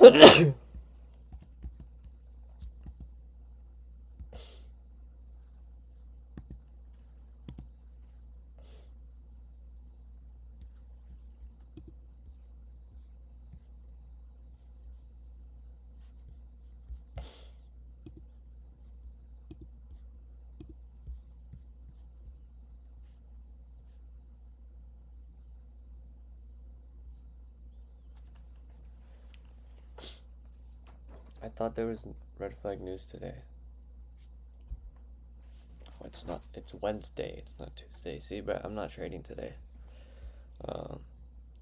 I thought there was red flag news today. Oh, it's not. It's Wednesday. It's not Tuesday. See, but I'm not trading today. Um,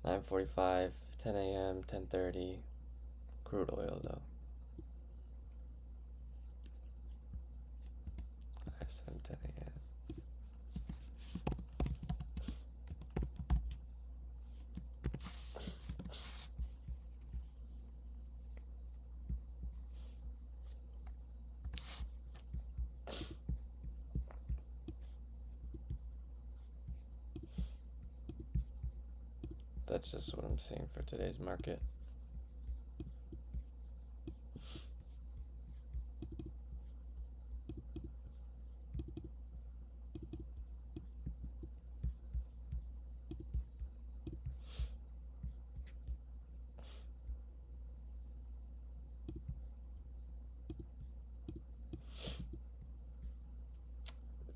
9:45, 10 a.m., 10:30. Crude oil though. ISM 10 a.m. That's just what I'm seeing for today's market.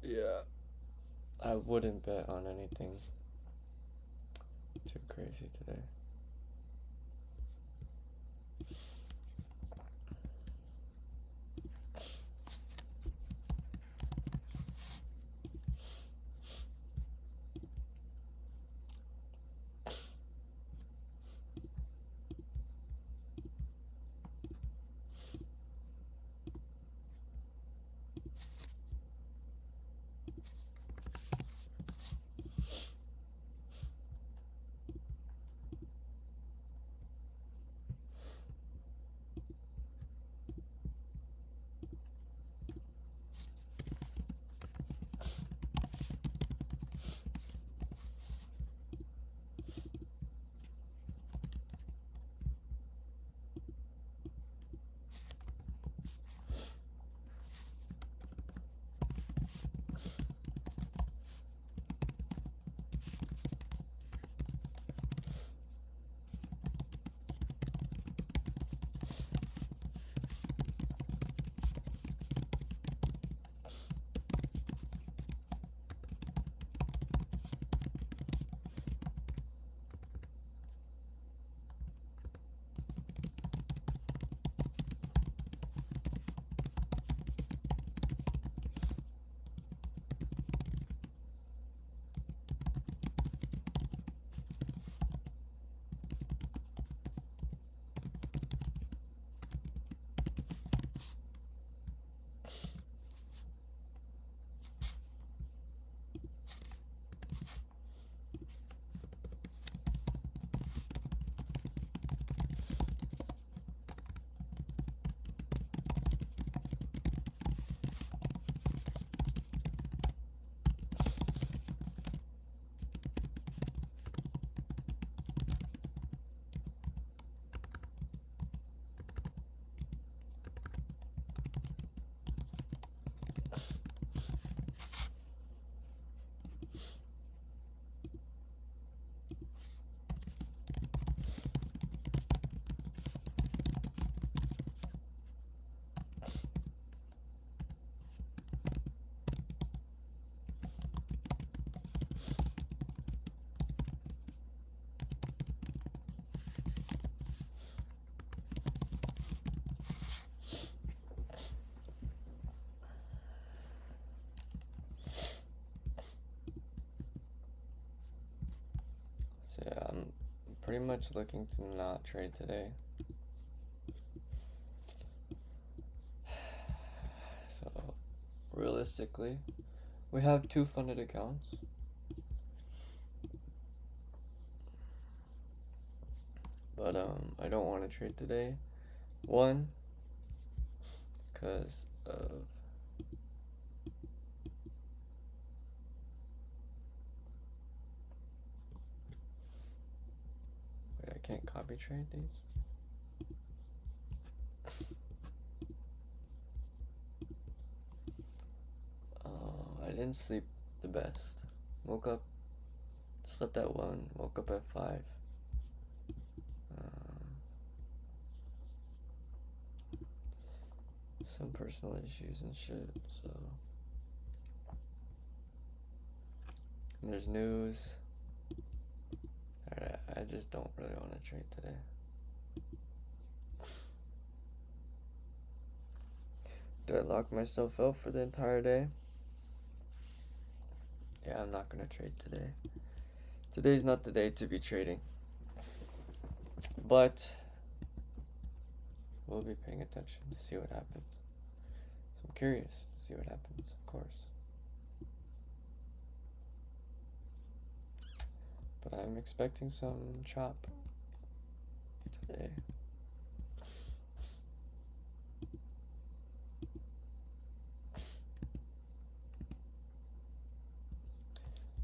Yeah, I wouldn't bet on anything too crazy today. So yeah, I'm pretty much looking to not trade today. So realistically, we have two funded accounts. But I don't want to trade today. One, because of wait, I can't copy trade these. didn't sleep the best. Woke up, slept at 1, woke up at 5. Some personal issues and shit, so. And there's news. I just don't really want to trade today. Do I lock myself out for the entire day? Yeah, I'm not gonna trade today. Today's not the day to be trading. But we'll be paying attention to see what happens. So I'm curious to see what happens, of course. But I'm expecting some chop today.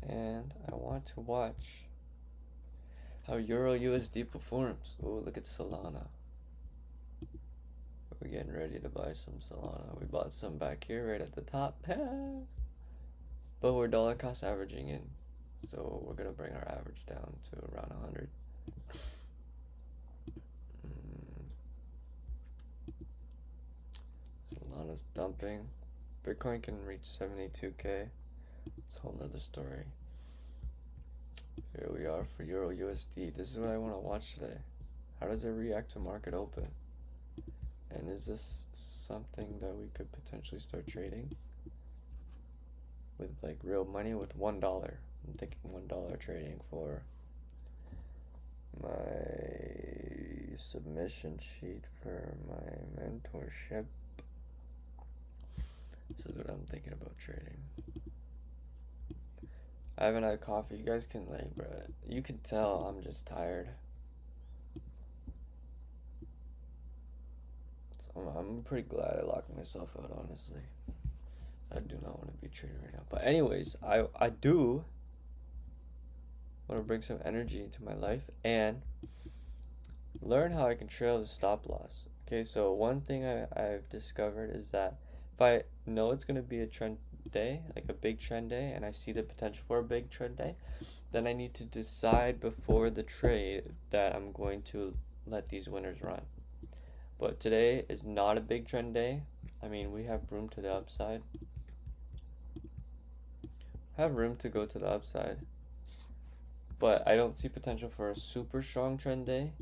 And I want to watch how Euro USD performs. Oh, look at Solana. We're getting ready to buy some Solana. We bought some back here right at the top. But we're dollar cost averaging in. So we're going to bring our average down to around 100. Solana's dumping. Bitcoin can reach 72K. It's a whole nother story. Here we are for Euro USD. This is what I want to watch today. How does it react to market open? And is this something that we could potentially start trading? With like real money with $1. I'm thinking $1 trading for my submission sheet for my mentorship. This is what I'm thinking about trading. I haven't had coffee. You guys can like, bro. You can tell I'm just tired. So I'm pretty glad I locked myself out, honestly. I do not want to be trading right now. But anyways, I do want to bring some energy into my life and learn how I can trail the stop loss. Okay, so one thing I've discovered is that if I know it's going to be a trend day, like a big trend day, and I see the potential for a big trend day, then I need to decide before the trade that I'm going to let these winners run. But today is not a big trend day. I mean, we have room to the upside. Have room to go to the upside. But I don't see potential for a super strong trend day.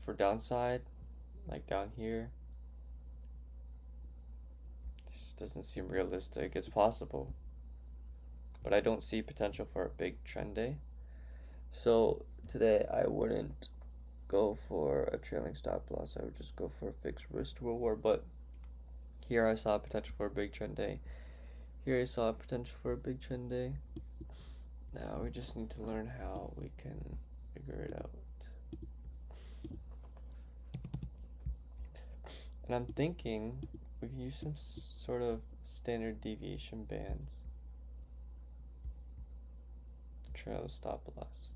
For downside, like down here, this doesn't seem realistic. It's possible, but I don't see potential for a big trend day. So today I wouldn't go for a trailing stop loss. I would just go for a fixed risk reward. But here I saw potential for a big trend day. Here I saw potential for a big trend day. Now we just need to learn how we can figure it out. And I'm thinking we can use some sort of standard deviation bands to trail the stop loss.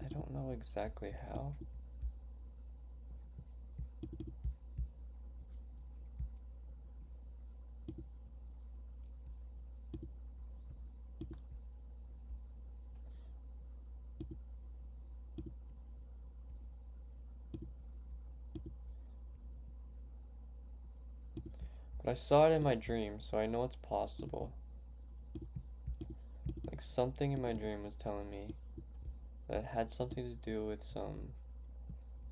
I don't know exactly how. But I saw it in my dream, so I know it's possible. Like something in my dream was telling me that it had something to do with some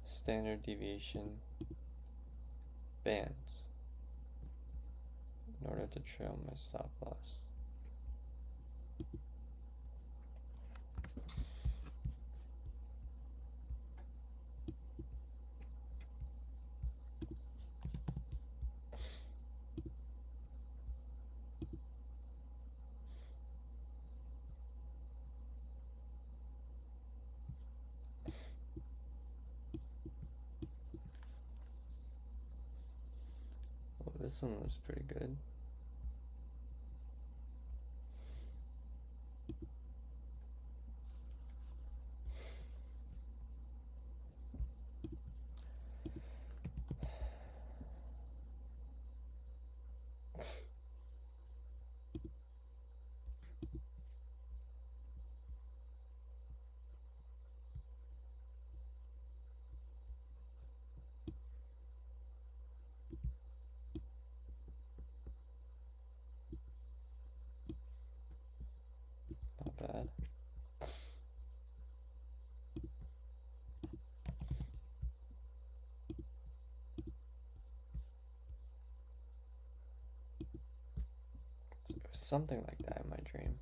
standard deviation bands in order to trail my stop loss. Oh, this one was pretty good. bad. It was something like that in my dream.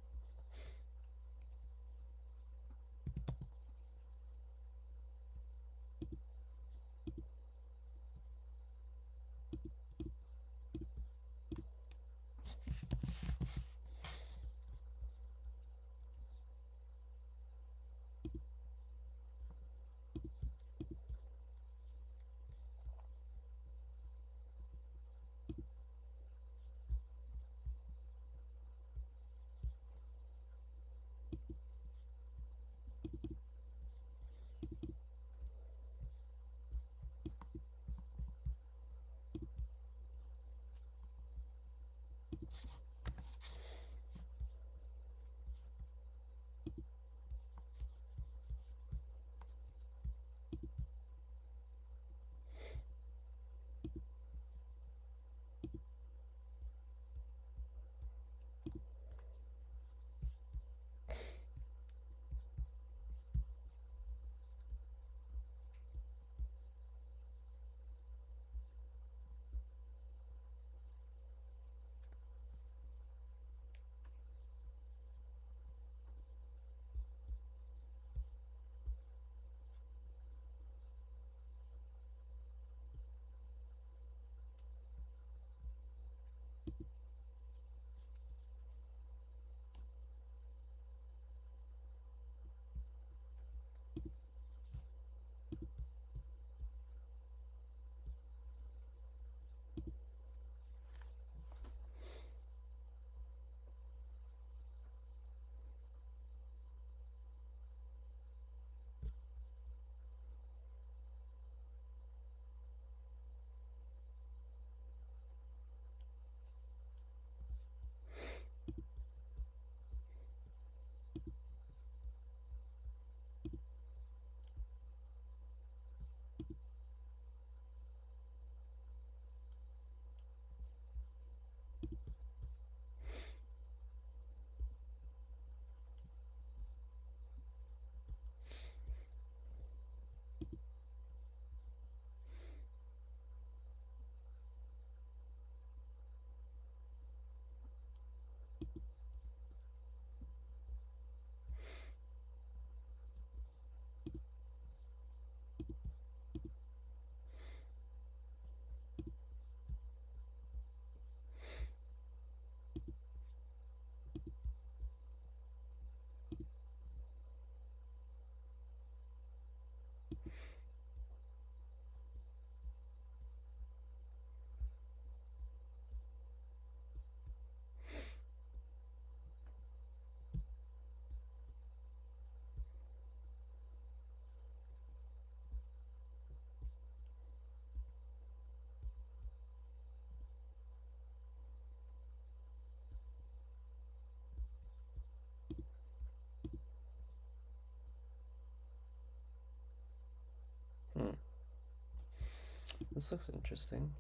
This looks interesting.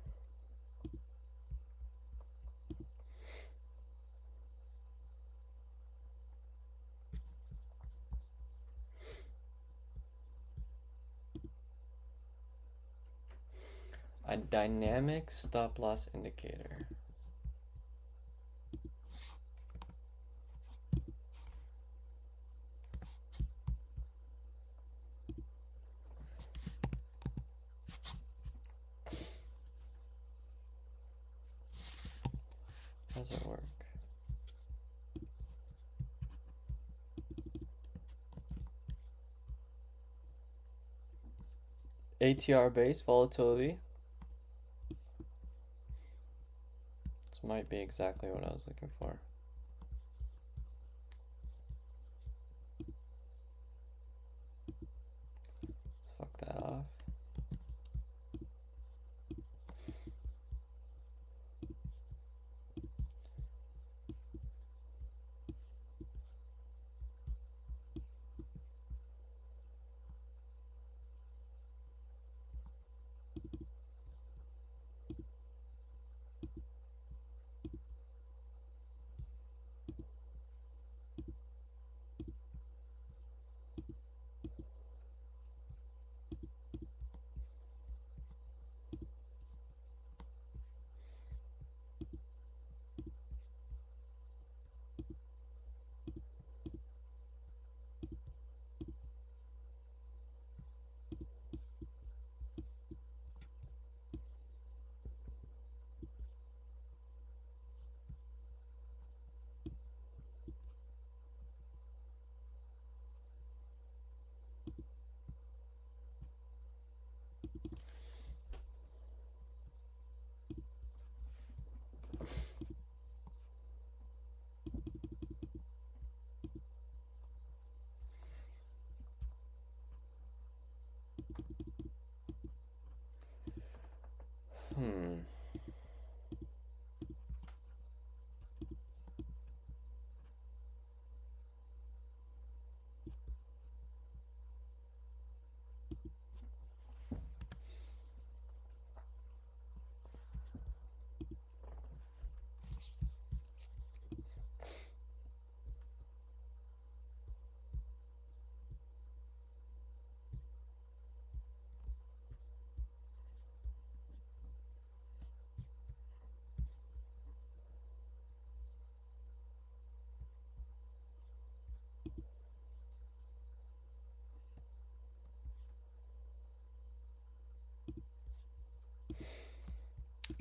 A dynamic stop loss indicator. How does it work? ATR base volatility. This might be exactly what I was looking for. Let's fuck that off.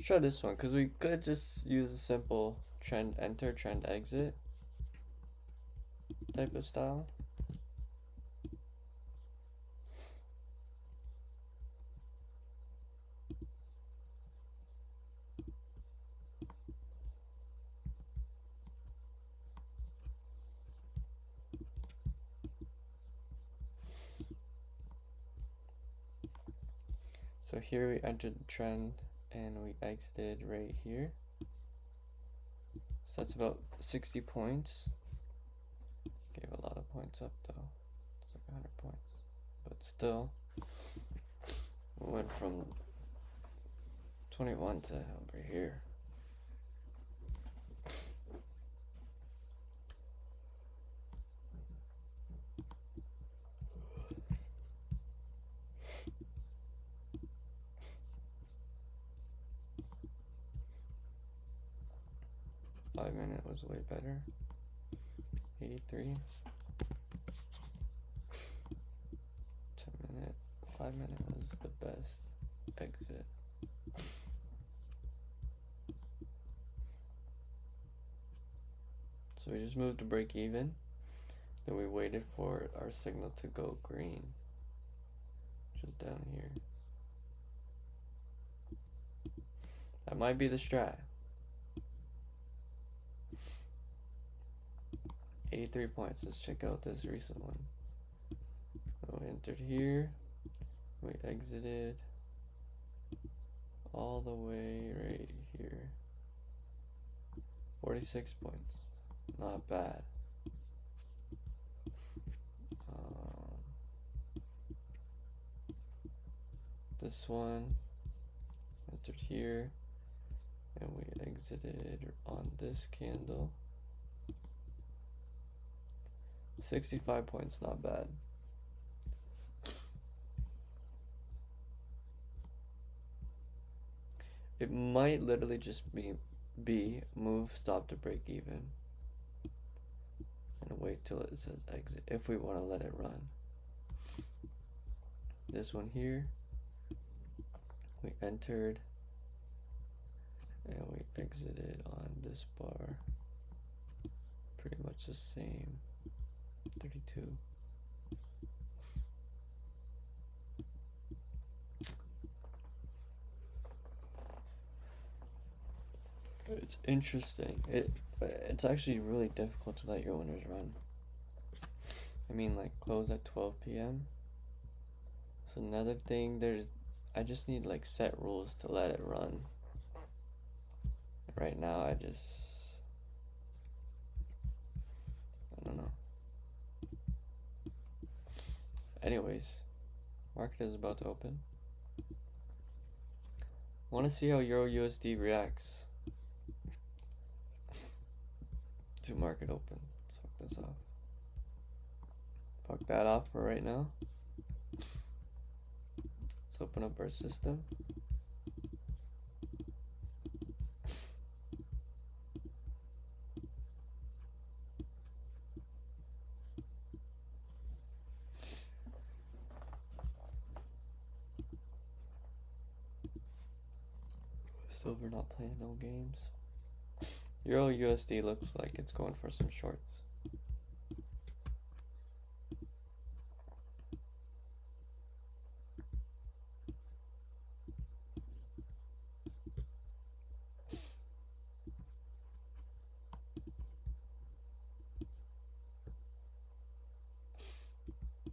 try this one because we could just use a simple trend enter, trend exit type of style. So here we entered the trend and we exited right here. So that's about 60 points. Gave a lot of points up though. It's like 100 points. But still, we went from 21 to over here. Minute was way better. 83. 10 minute, 5 minute was the best exit. So we just moved to break even. Then we waited for our signal to go green, which is down here. That might be the strat. 83 points. Let's check out this recent one. So we entered here. We exited all the way right here. 46 points. Not bad. This one entered here and we exited on this candle. 65 points, not bad. It might literally just be move stop to break even and wait till it says exit if we want to let it run. This one here, we entered and we exited on this bar. Pretty much the same. 32. It's interesting. It's actually really difficult to let your winners run. I mean, like close at 12 p.m. So another thing, I just need like set rules to let it run. Right now, I don't know. Anyways, market is about to open. Want to see how Euro USD reacts to market open. Let's fuck this off. Fuck that off for right now. Let's open up our system. Silver not playing no games. Euro USD looks like it's going for some shorts.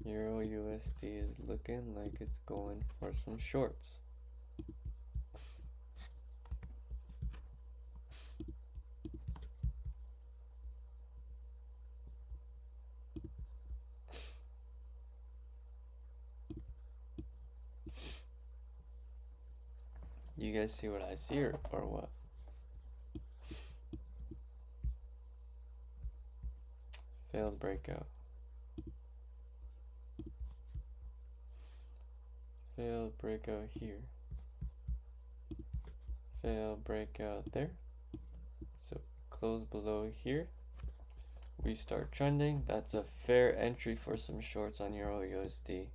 Euro USD is looking like it's going for some shorts. You guys see what I see or what? Failed breakout. Failed breakout here. Failed breakout there. So close below here. We start trending. That's a fair entry for some shorts on Euro USD.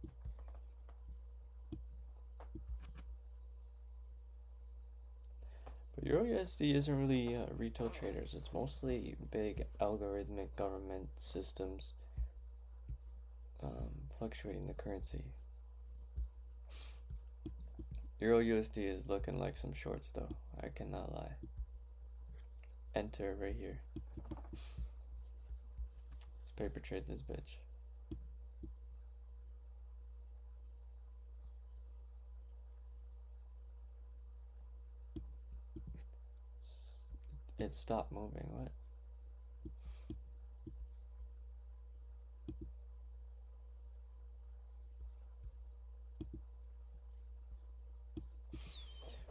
Euro USD isn't really retail traders. It's mostly big algorithmic government systems fluctuating the currency. Euro USD is looking like some shorts though. I cannot lie. Enter right here. Let's paper trade this bitch. It stopped moving. What?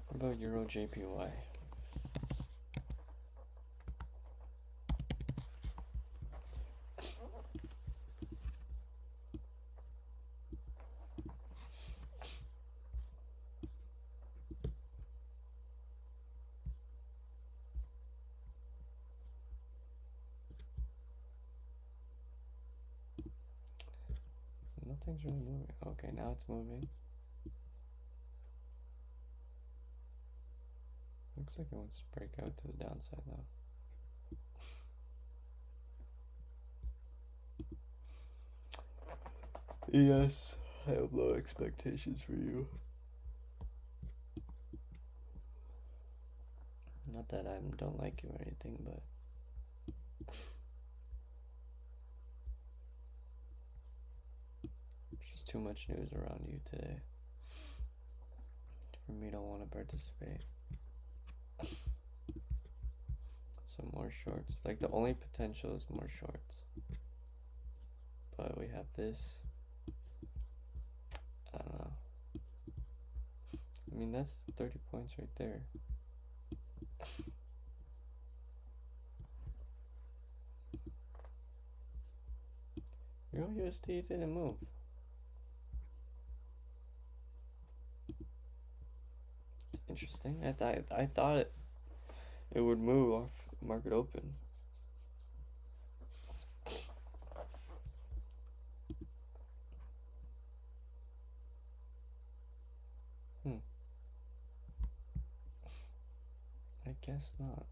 What about Euro JPY? Nothing's really moving. Okay, now it's moving. Looks like it wants to break out to the downside though. Yes, I have low expectations for you. Not that I don't like you or anything, but there's just too much news around you today for me to want to participate. Some more shorts. Like the only potential is more shorts. But we have this. I don't know. I mean, that's 30 points right there. Euro USD didn't move. It's interesting. I thought it would move off market open. I guess not.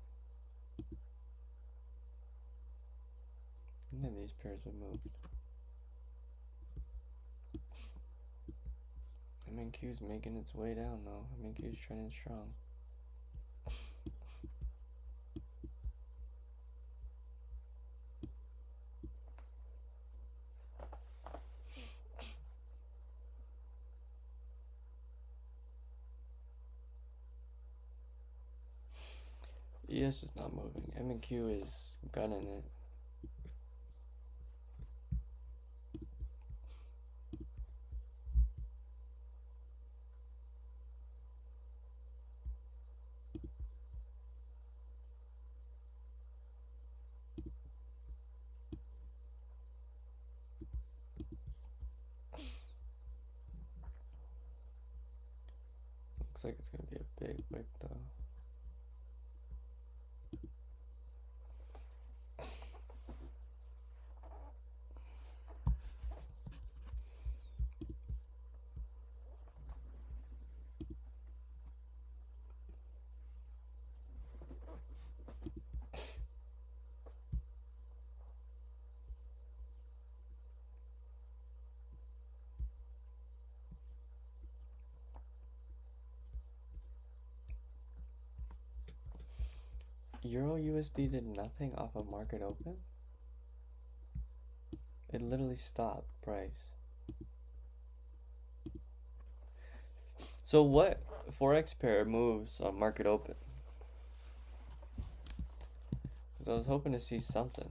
None of these pairs have moved. MNQ's making its way down though. MNQ's trending strong. ES is not moving. MNQ is gunning it. Looks like it's gonna be a big wick though. Euro USD did nothing off of market open? It literally stopped price. So what forex pair moves on market open? Because I was hoping to see something.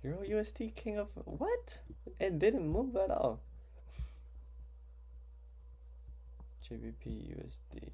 Euro USD king of what? It didn't move at all. GBP USD.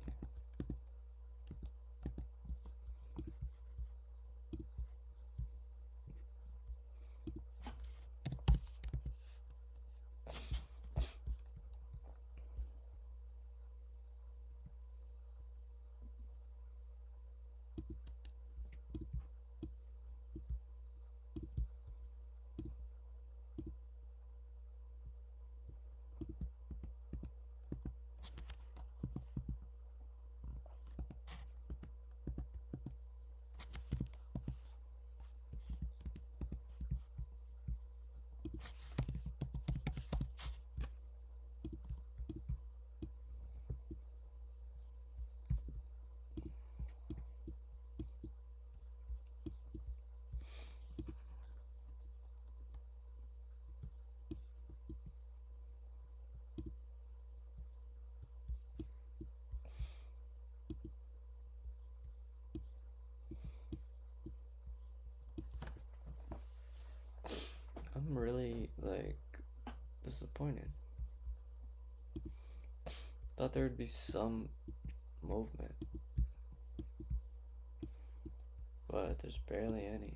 disappointed. Thought there would be some movement, but there's barely any.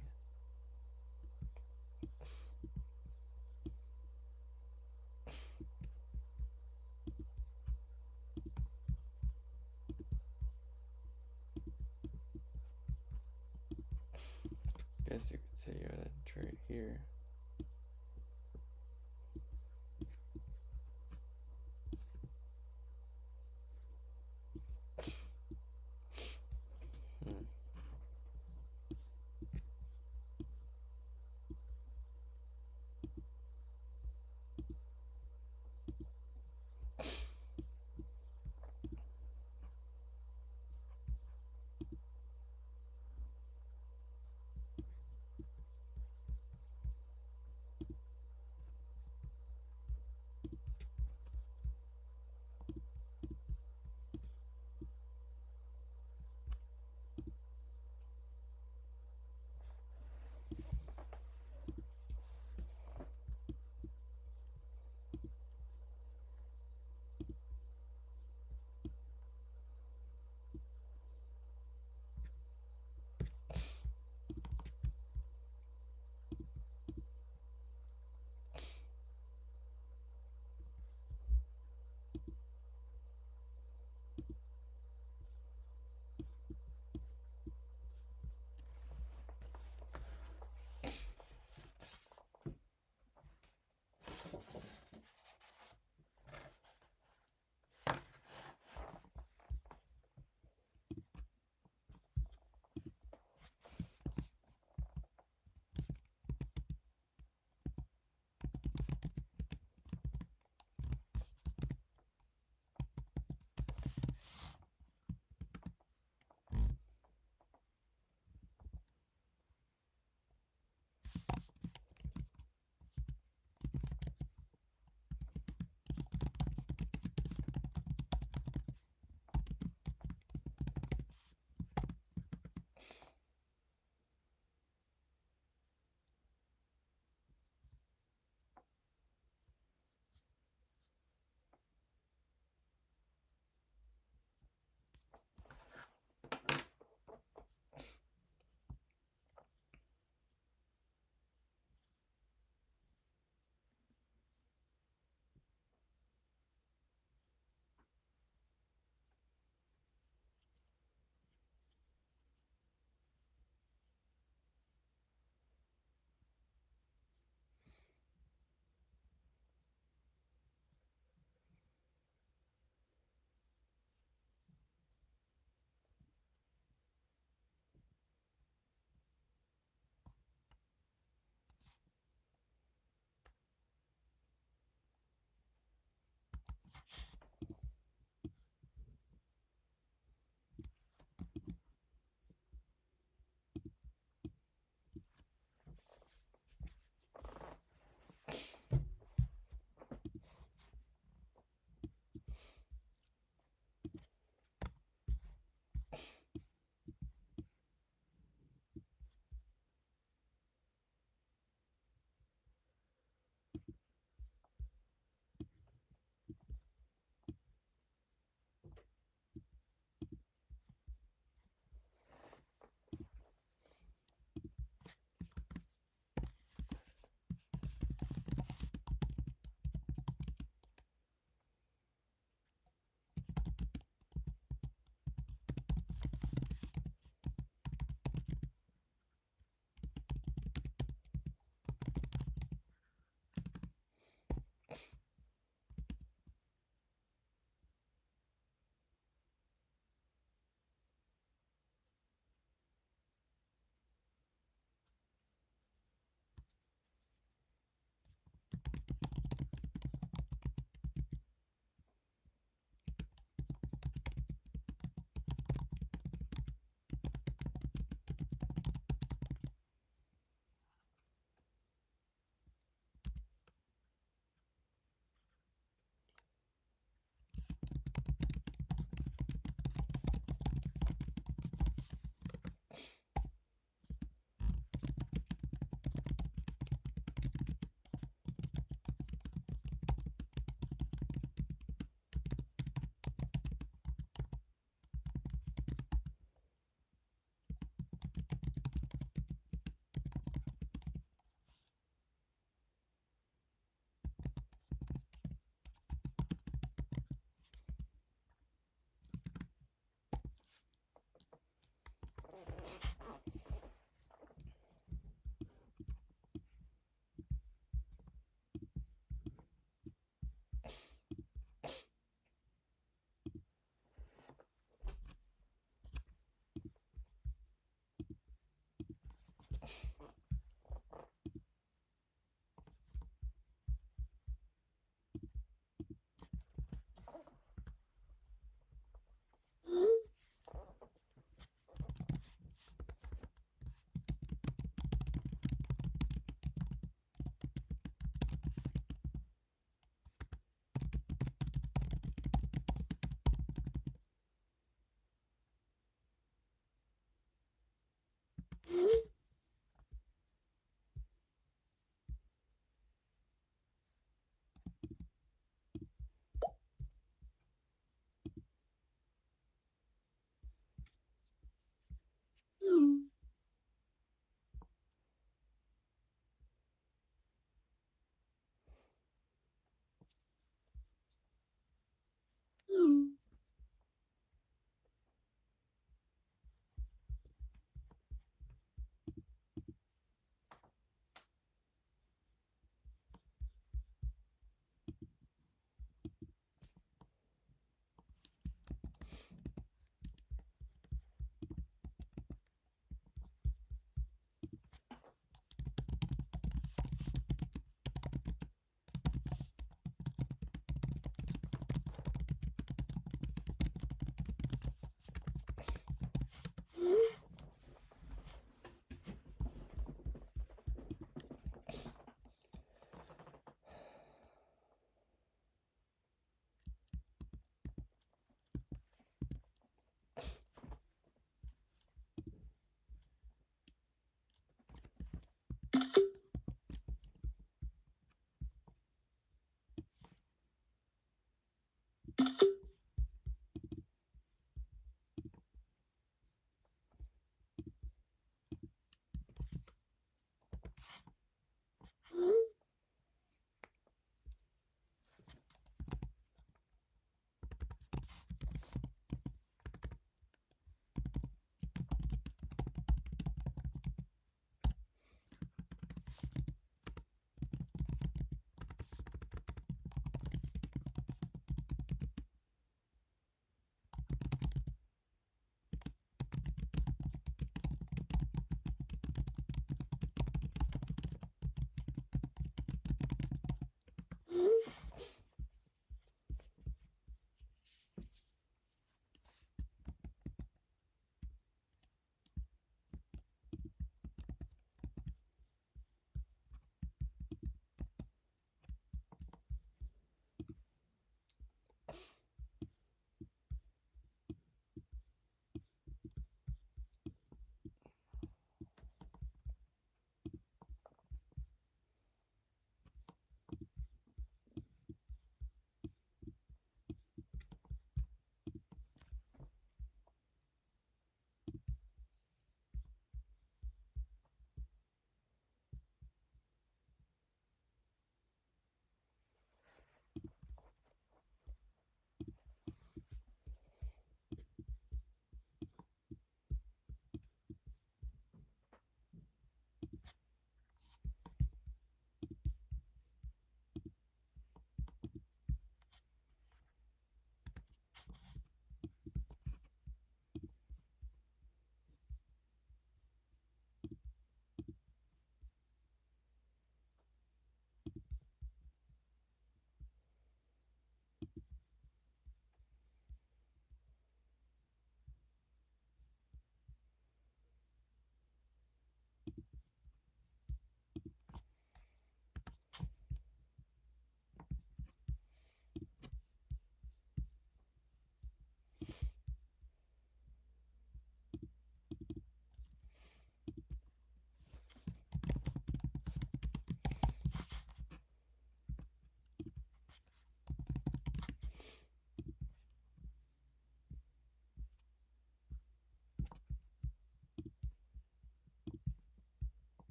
Guess you could say you're at a trade here.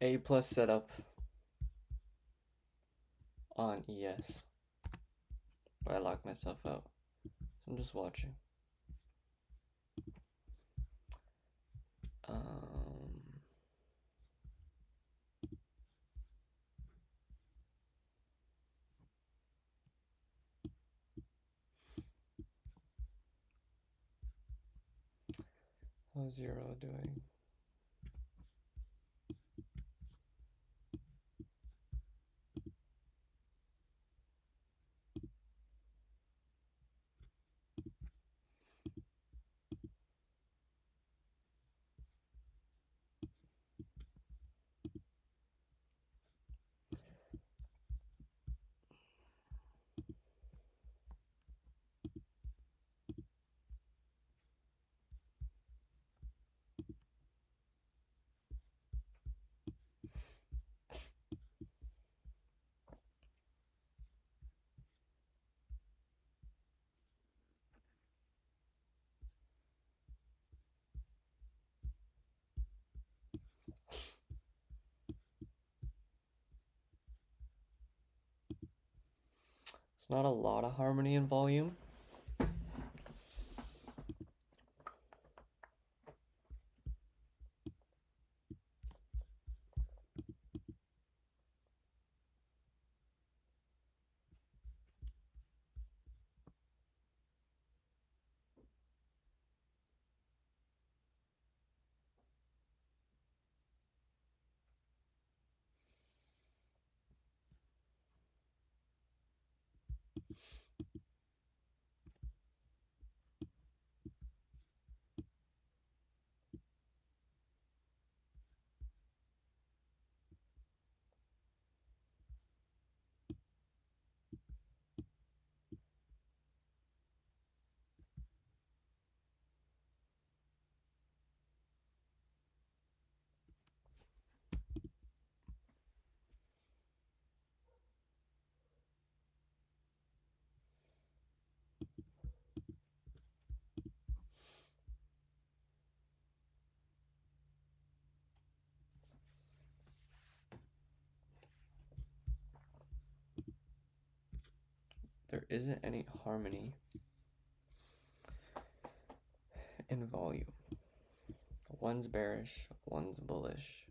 A plus setup on ES. But I locked myself out. So I'm just watching. 0 doing? It's not a lot of harmony and volume. There isn't any harmony in volume. One's bearish, one's bullish.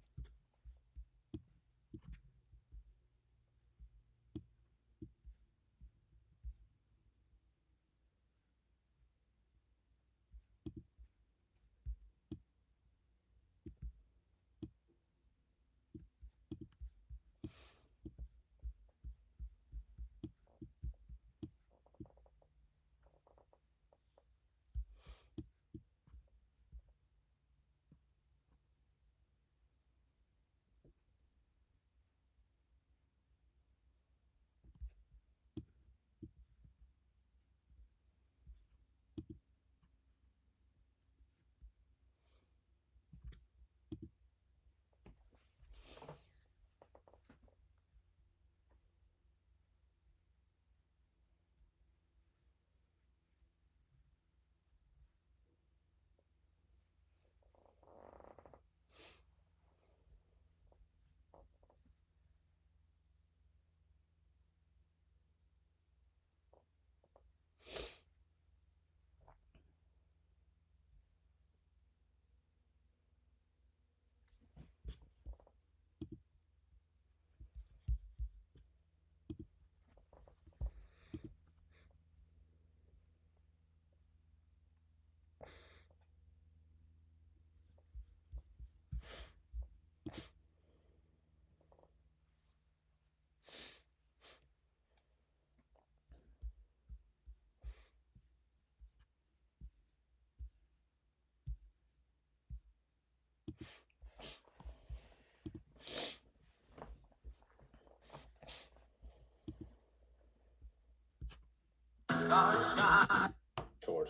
Short.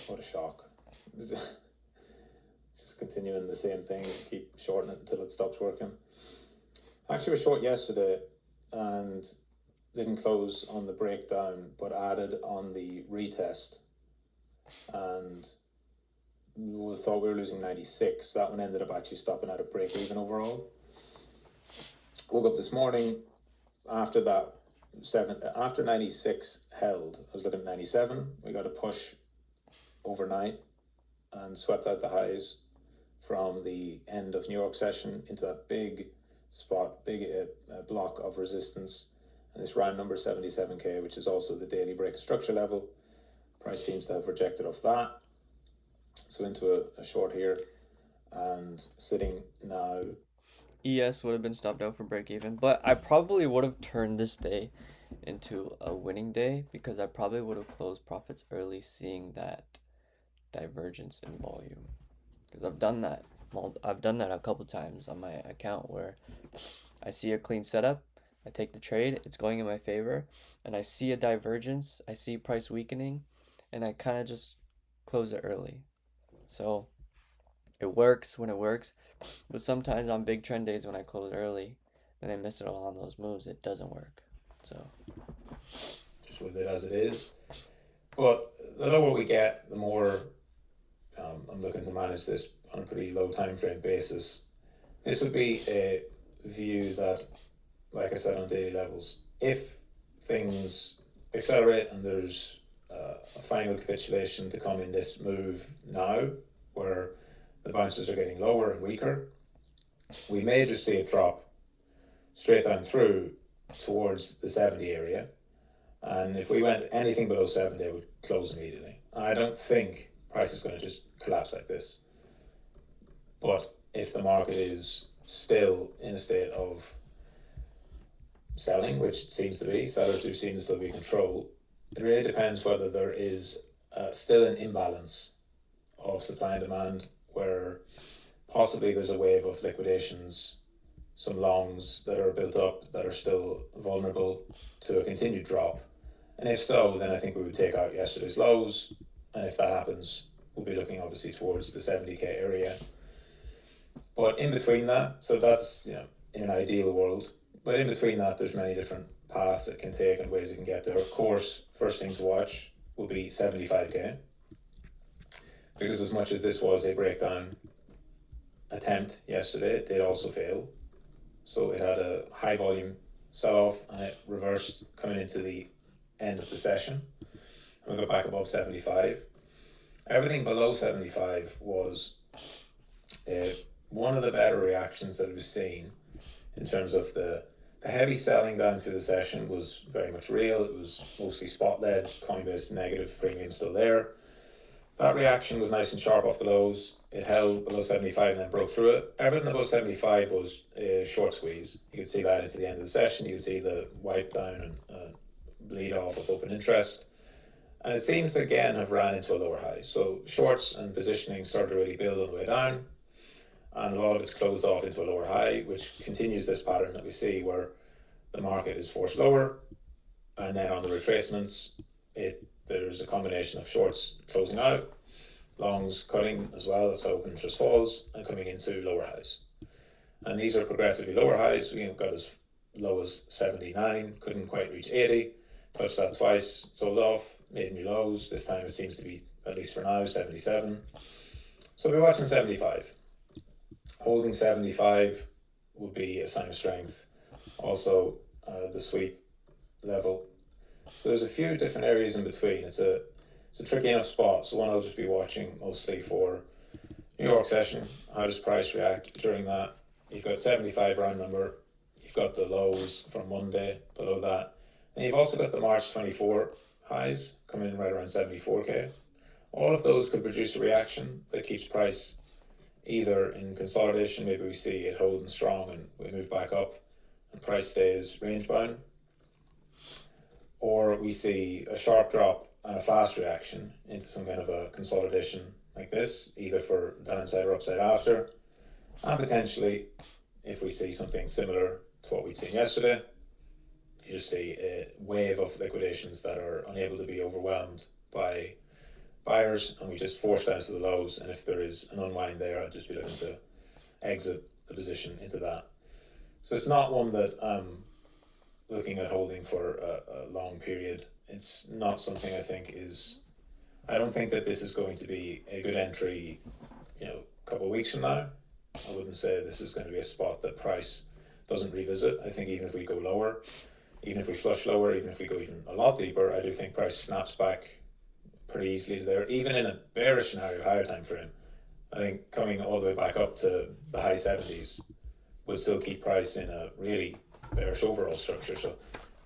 What a shock. Just continuing the same thing, keep shorting it until it stops working. Actually was short yesterday and didn't close on the breakdown, but added on the retest, and we thought we were losing 96. That one ended up actually stopping at a break even overall. Woke up this morning after that after 96 held. I was looking at 97. We got a push overnight and swept out the highs from the end of New York session into that big spot, big block of resistance, and this round number 77k, which is also the daily break structure level. Price seems to have rejected off that, so into a short here, and sitting now. ES would have been stopped out for break even, but I probably would have turned this day into a winning day because I probably would have closed profits early, seeing that divergence in volume. Because I've done that. Well, I've done that a couple times on my account where I see a clean setup, I take the trade, it's going in my favor, and I see a divergence, I see price weakening, and I kind of just close it early. So it works when it works, but sometimes on big trend days when I close early, then I miss it all on those moves. It doesn't work. So Just with it as it is. But the lower we get, the more I'm looking to manage this on a pretty low time frame basis. This would be a view that, like I said, on daily levels, if things accelerate and there's a final capitulation to come in this move now, where the bounces are getting lower and weaker, we may just see it drop straight down through towards the 70 area. And if we went anything below 70, it would close immediately. I don't think price is going to just collapse like this. But if the market is still in a state of selling, which it seems to be, sellers do seem to still be in control, it really depends whether there is still an imbalance of supply and demand, where possibly there's a wave of liquidations, some longs that are built up that are still vulnerable to a continued drop. And if so, then I think we would take out yesterday's lows. And if that happens, we'll be looking obviously towards the 70k area. But in between that, so that's, you know, in an ideal world, but in between that, there's many different paths it can take and ways it can get there. Of course, first thing to watch will be 75k, because as much as this was a breakdown attempt yesterday, it did also fail. So it had a high volume sell-off and it reversed coming into the end of the session. And we got back above 75. Everything below 75 was one of the better reactions that we've seen in terms of the heavy selling down through the session was very much real. It was mostly spot-led, Coinbase negative, premium still there. That reaction was nice and sharp off the lows. It held below 75 and then broke through it. Everything above 75 was a short squeeze. You could see that into the end of the session. You could see the wipe down and bleed off of open interest. And it seems to again have ran into a lower high. So shorts and positioning started to really build on the way down. And a lot of it's closed off into a lower high, which continues this pattern that we see where the market is forced lower. And then on the retracements, there's a combination of shorts closing out, longs cutting as well, that's how open interest falls, and coming into lower highs. And these are progressively lower highs. We got as low as 79, couldn't quite reach 80, touched that twice, sold off, made new lows. This time it seems to be, at least for now, 77. So we're watching 75. Holding 75 would be a sign of strength. Also, the sweep level. So there's a few different areas in between. It's a tricky enough spot. So one I'll just be watching mostly for New York session. How does price react during that? You've got 75 round number. You've got the lows from Monday below that. And you've also got the March 24 highs coming in right around 74k. All of those could produce a reaction that keeps price either in consolidation, maybe we see it holding strong and we move back up and price stays range bound, or we see a sharp drop and a fast reaction into some kind of a consolidation like this, either for downside or upside after. And potentially, if we see something similar to what we'd seen yesterday, you just see a wave of liquidations that are unable to be overwhelmed by buyers, and we just force down to the lows. And if there is an unwind there, I'd just be looking to exit the position into that. So it's not one that I'm looking at holding for a long period. It's not something I don't think that this is going to be a good entry, a couple of weeks from now. I wouldn't say this is going to be a spot that price doesn't revisit. I think even if we go lower, even if we flush lower, even if we go even a lot deeper, I do think price snaps back pretty easily to there, even in a bearish scenario, higher time frame. I think coming all the way back up to the high 70s would still keep price in a really bearish overall structure. So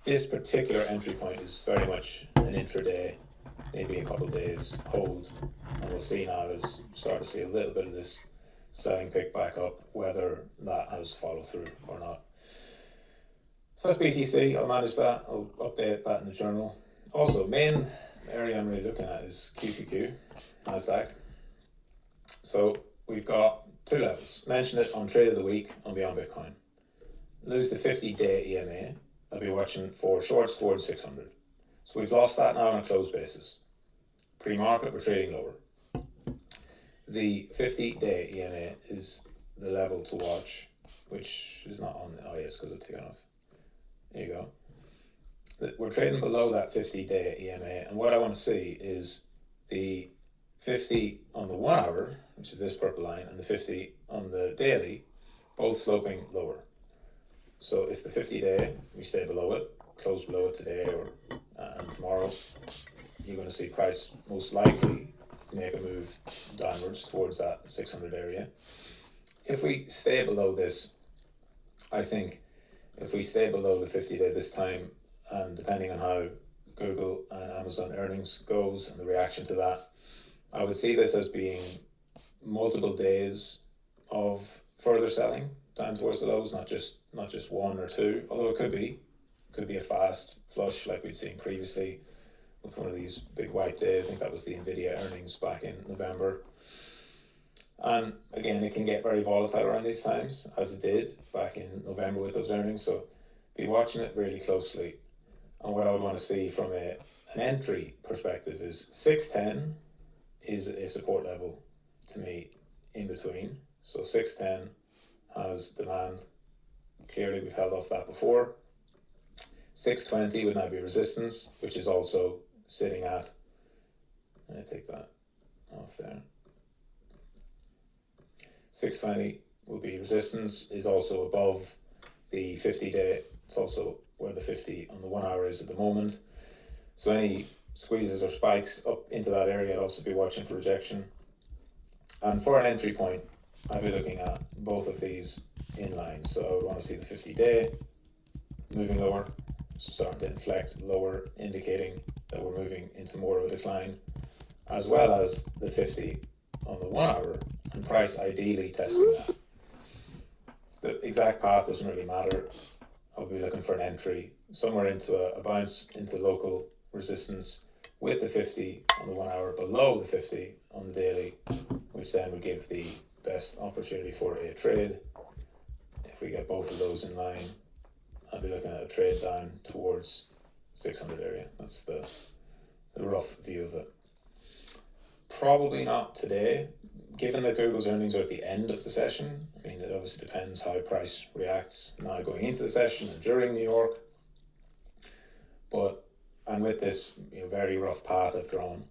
this particular entry point is very much an intraday, maybe a couple of days hold, and we'll see now as start to see a little bit of this selling pick back up, whether that has followed through or not. So that's BTC. I'll manage that. I'll update that in the journal. Also, main area I'm really looking at is QQQ, Nasdaq. So we've got two levels. Mentioned it on Trade of the Week on Beyond Bitcoin. Lose the 50-day EMA. I'll be watching for shorts towards 600. So we've lost that now on a closed basis. Pre-market, we're trading lower. The 50-day EMA is the level to watch, which is not on the yes, because it's taken off. There you go. We're trading below that 50-day EMA, and what I want to see is the 50 on the 1 hour, which is this purple line, and the 50 on the daily, both sloping lower. So if the 50-day, we stay below it, close below it today or and tomorrow, you're going to see price most likely make a move downwards towards that 600 area. If we stay below this, I think if we stay below the 50-day this time, and depending on how Google and Amazon earnings goes and the reaction to that, I would see this as being multiple days of further selling down towards the lows, not just one or two, although it could be a fast flush like we'd seen previously with one of these big white days. I think that was the Nvidia earnings back in November. And again, it can get very volatile around these times, as it did back in November with those earnings. So be watching it really closely. And what I would want to see from an entry perspective is 610 is a support level to me in between. So 610 has demand. Clearly, we've held off that before. 620 would now be resistance, which is also sitting at, let me take that off there. 620 will be resistance, is also above the 50-day. It's also where the 50 on the 1 hour is at the moment. So any squeezes or spikes up into that area, I'd also be watching for rejection. And for an entry point, I'd be looking at both of these in line. So I would want to see the 50-day moving lower, so starting to inflect lower, indicating that we're moving into more of a decline, as well as the 50 on the 1 hour, and price ideally testing that. The exact path doesn't really matter. I'll be looking for an entry somewhere into a bounce into local resistance with the 50 on the 1 hour below the 50 on the daily, which then would give the best opportunity for a trade. If we get both of those in line, I'll be looking at a trade down towards 600 area. That's the rough view of it. Probably not today, given that Google's earnings are at the end of the session. I mean, it obviously depends how price reacts now going into the session and during New York. But, and with this very rough path I've drawn,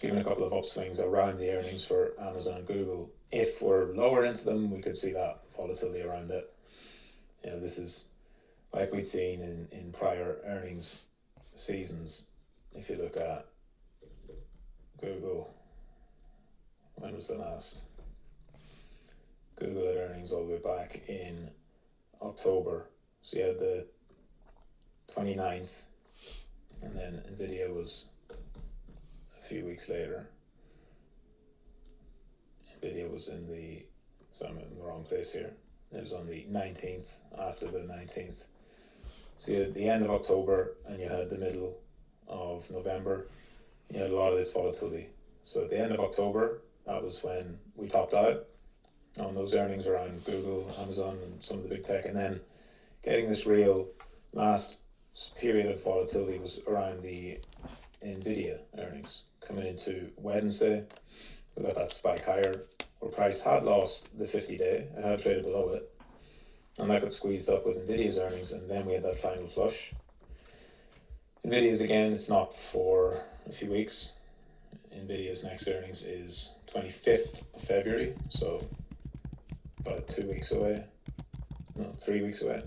given a couple of upswings around the earnings for Amazon and Google, if we're lower into them, we could see that volatility around it. This is like we'd seen in prior earnings seasons. If you look at Google, when was the last? Google had earnings all the way back in October. So you had the 29th, and then Nvidia was a few weeks later. Nvidia was in the, so I'm in the wrong place here. It was on the 19th, after the 19th. So you had the end of October and you had the middle of November. You had a lot of this volatility. So at the end of October, that was when we topped out on those earnings around Google, Amazon, and some of the big tech. And then getting this real last period of volatility was around the Nvidia earnings. Coming into Wednesday, we got that spike higher where price had lost the 50-day and had traded below it. And that got squeezed up with Nvidia's earnings, and then we had that final flush. Nvidia's, again, it's not for a few weeks. Nvidia's next earnings is 25th of February, so about 2 weeks away. No, 3 weeks away.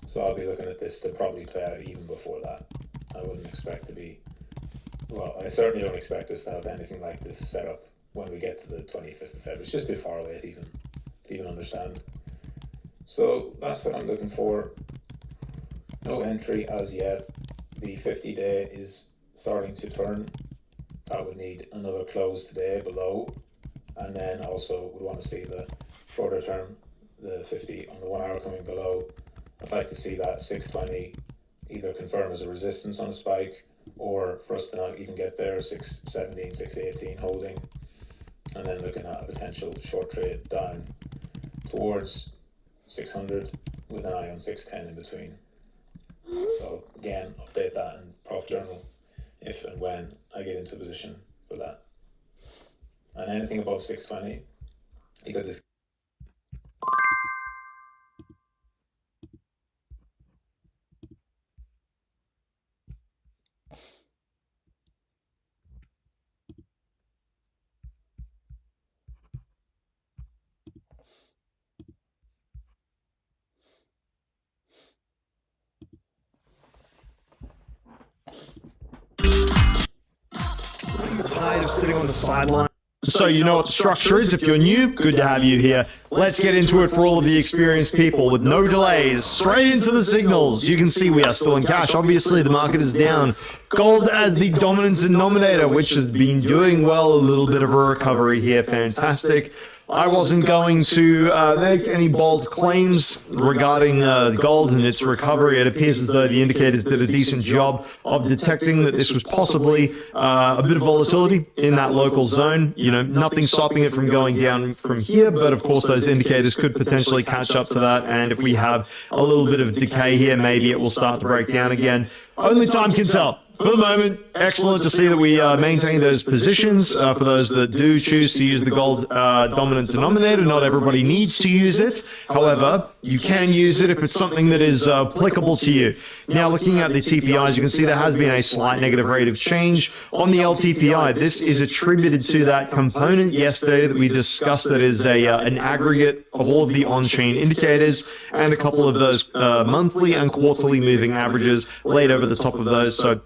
So I'll be looking at this to probably play out even before that. I wouldn't expect to be, well, I certainly don't expect us to have anything like this set up when we get to the 25th of February. It's just too far away to even understand. So that's what I'm looking for. No entry as yet. The 50-day is starting to turn. That would need another close today below, and then also would want to see the shorter term, the 50 on the 1 hour coming below. I'd like to see that 620 either confirm as a resistance on a spike, or for us to not even get there, 617, 618 holding, and then looking at a potential short trade down towards 600 with an eye on 610 in between. So again, update that in Prof Journal if and when I get into a position for that. And anything above 620, you got this. delight of sitting on the sideline. So you know what the structure is. If you're new, good to have you here. Let's get into it for all of the experienced people with no delays. Straight into the signals. You can see we are still in cash. Obviously, the market is down. Gold as the dominant denominator, which has been doing well. A little bit of a recovery here. Fantastic. I wasn't going to make any bold claims regarding gold and its recovery. It appears as though the indicators did a decent job of detecting that this was possibly a bit of volatility in that local zone. You know, nothing stopping it from going down from here, but of course those indicators could potentially catch up to that. And if we have a little bit of decay here, maybe it will start to break down again. Only time can tell. For the moment, excellent to see that we maintain those positions. For those that do choose to use the gold dominant denominator, not everybody needs to use it. However, you can use it if it's something that is applicable to you. Now, looking at the TPIs, you can see there has been a slight negative rate of change on the LTPI. This is attributed to that component yesterday that we discussed that is an aggregate of all of the on-chain indicators and a couple of those monthly and quarterly moving averages laid over the top of those. So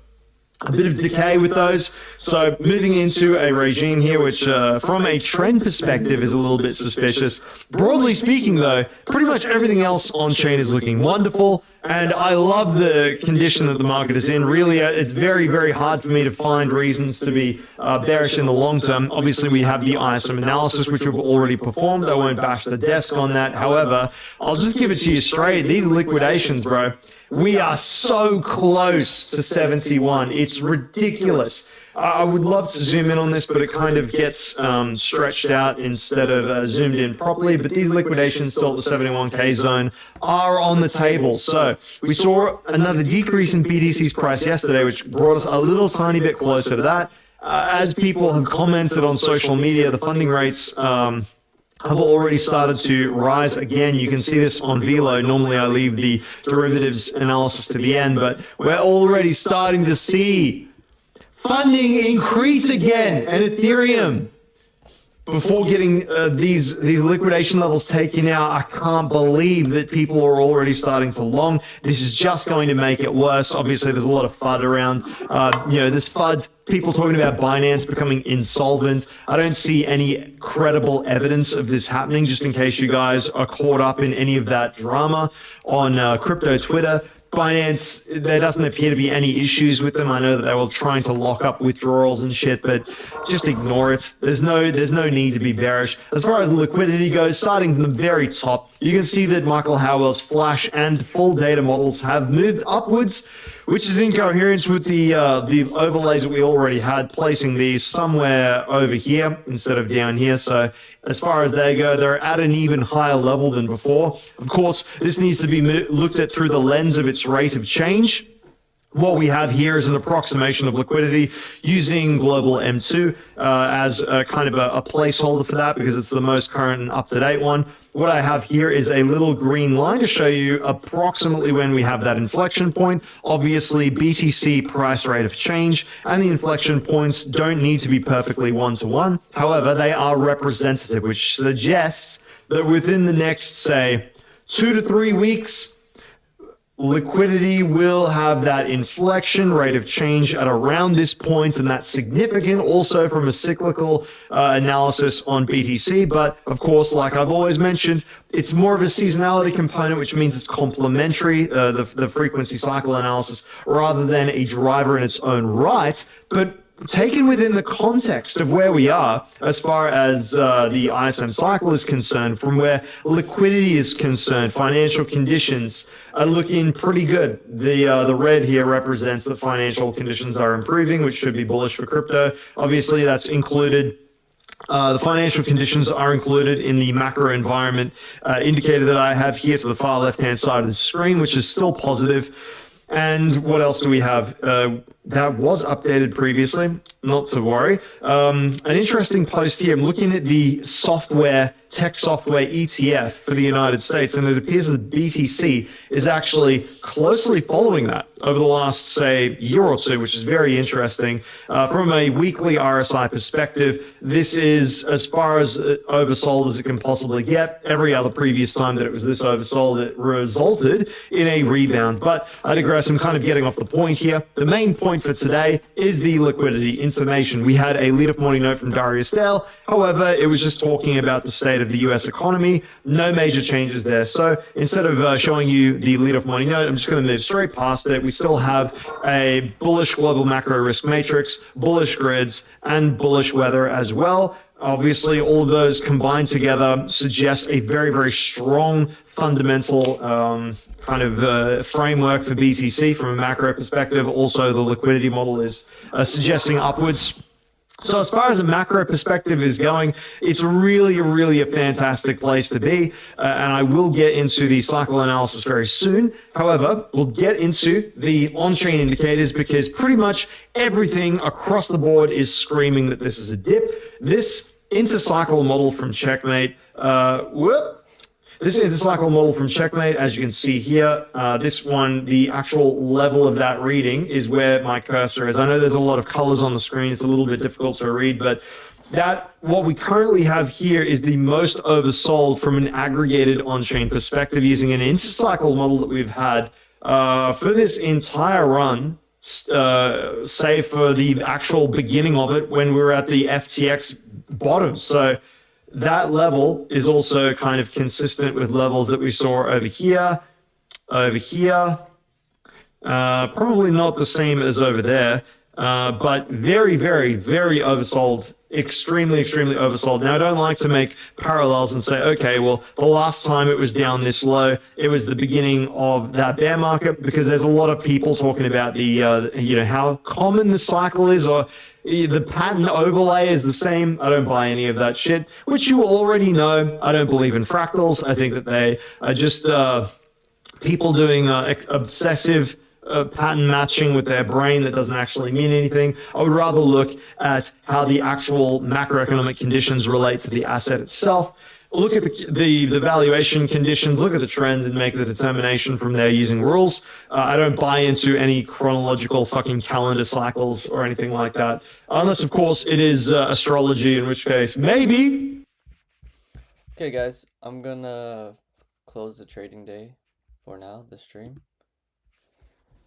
a bit of decay with those. So moving into a regime here, which from a trend perspective is a little bit suspicious. Broadly speaking, though, pretty much everything else on chain is looking wonderful. And I love the condition that the market is in. Really, it's very, very hard for me to find reasons to be bearish in the long term. Obviously, we have the ISM analysis, which we've already performed. I won't bash the desk on that. However, I'll just give it to you straight. These liquidations, bro, we are so close to 71. It's ridiculous. I would love to zoom in on this, but it kind of gets stretched out instead of zoomed in properly. But these liquidations still at the 71K zone are on the table. So we saw another decrease in BTC's price yesterday, which brought us a little tiny bit closer to that. As people have commented on social media, the funding rates have already started to rise again. You can see this on Velo. Normally I leave the derivatives analysis to the end, but we're already starting to see funding increase again. And Ethereum, before getting these liquidation levels taken out, I can't believe that people are already starting to long. This is just going to make it worse. Obviously, there's a lot of FUD around. This FUD, people talking about Binance becoming insolvent. I don't see any credible evidence of this happening, just in case you guys are caught up in any of that drama on crypto Twitter. Binance, there doesn't appear to be any issues with them. I know that they were trying to lock up withdrawals and shit, but just ignore it. There's no need to be bearish. As far as liquidity goes, starting from the very top, you can see that Michael Howell's flash and full data models have moved upwards, which is in coherence with the overlays that we already had, placing these somewhere over here instead of down here. So as far as they go, they're at an even higher level than before. Of course, this needs to be looked at through the lens of its rate of change. What we have here is an approximation of liquidity using global M2 as a kind of a placeholder for that, because it's the most current and up-to-date one. What I have here is a little green line to show you approximately when we have that inflection point. Obviously, BTC price rate of change and the inflection points don't need to be perfectly one-to-one. However, they are representative, which suggests that within the next, say, 2 to 3 weeks, liquidity will have that inflection rate of change at around this point, and that's significant also from a cyclical analysis on BTC. But of course, like I've always mentioned, it's more of a seasonality component, which means it's complementary, the frequency cycle analysis, rather than a driver in its own right. But taken within the context of where we are as far as the ISM cycle is concerned, from where liquidity is concerned, financial conditions are looking pretty good. The red here represents that financial conditions are improving, which should be bullish for crypto. Obviously, that's included. The financial conditions are included in the macro environment indicator that I have here to the far left-hand side of the screen, which is still positive. And what else do we have? That was updated previously, not to worry. An interesting post here. I'm looking at the tech software ETF for the United States, and it appears that BTC is actually closely following that over the last, say, year or two, which is very interesting. From a weekly RSI perspective, this is as far as oversold as it can possibly get. Every other previous time that it was this oversold, it resulted in a rebound. But I digress. I'm kind of getting off the point here. The main point point for today is the liquidity information. We had a lead of morning note from Darius Dale. However, it was just talking about the state of the US economy. No major changes there. So instead of showing you the lead of morning note, I'm just going to move straight past it. We still have a bullish global macro risk matrix, bullish grids, and bullish weather as well. Obviously, all of those combined together suggest a very, very strong fundamental framework for BTC from a macro perspective. Also, the liquidity model is suggesting upwards. So as far as a macro perspective is going, it's really a fantastic place to be. And I will get into the cycle analysis very soon. However, we'll get into the on-chain indicators because pretty much everything across the board is screaming that this is a dip. This intercycle model from Checkmate, this intercycle model from Checkmate, as you can see here, this one, the actual level of that reading is where my cursor is. I know there's a lot of colors on the screen. It's a little bit difficult to read, but what we currently have here is the most oversold from an aggregated on-chain perspective using an intercycle model that we've had for this entire run, save for the actual beginning of it when we were at the FTX bottom. So that level is also kind of consistent with levels that we saw over here. Probably not the same as over there, but very oversold. Extremely oversold. Now, I don't like to make parallels and say, okay, well, the last time it was down this low, it was the beginning of that bear market, because there's a lot of people talking about the, how common the cycle is, or the pattern overlay is the same. I don't buy any of that shit, which you already know. I don't believe in fractals. I think that they are just people doing obsessive pattern matching with their brain that doesn't actually mean anything. I would rather look at how the actual macroeconomic conditions relate to the asset itself. Look at the valuation conditions, look at the trend, and make the determination from there using rules. I don't buy into any chronological fucking calendar cycles or anything like that. Unless, of course, it is astrology, in which case, maybe. Okay, guys, I'm gonna close the trading day for now, the stream.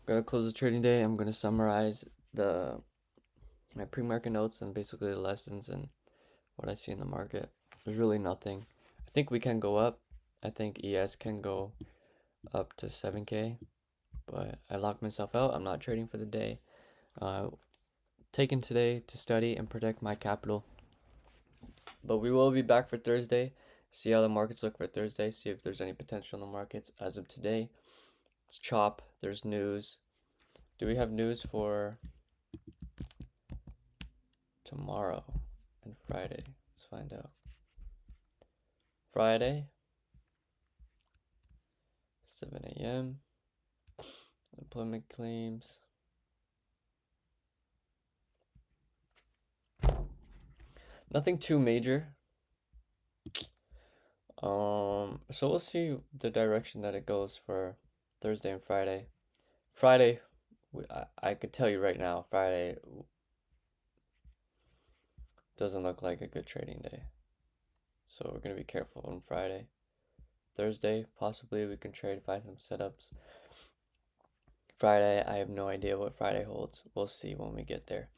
I'm gonna close the trading day. I'm gonna summarize my pre-market notes and basically the lessons and what I see in the market. There's really nothing. I think we can go up. I think ES can go up to 7K, but I locked myself out. I'm not trading for the day. Taking today to study and protect my capital. But we will be back for Thursday. See how the markets look for Thursday. See if there's any potential in the markets. As of today, it's chop. There's news. Do we have news for tomorrow and Friday? Let's find out. Friday, 7 a.m. Employment claims. Nothing too major. So we'll see the direction that it goes for Thursday and Friday. Friday, I could tell you right now, Friday doesn't look like a good trading day. So we're going to be careful on Friday. Thursday, possibly we can trade, find some setups. Friday, I have no idea what Friday holds. We'll see when we get there.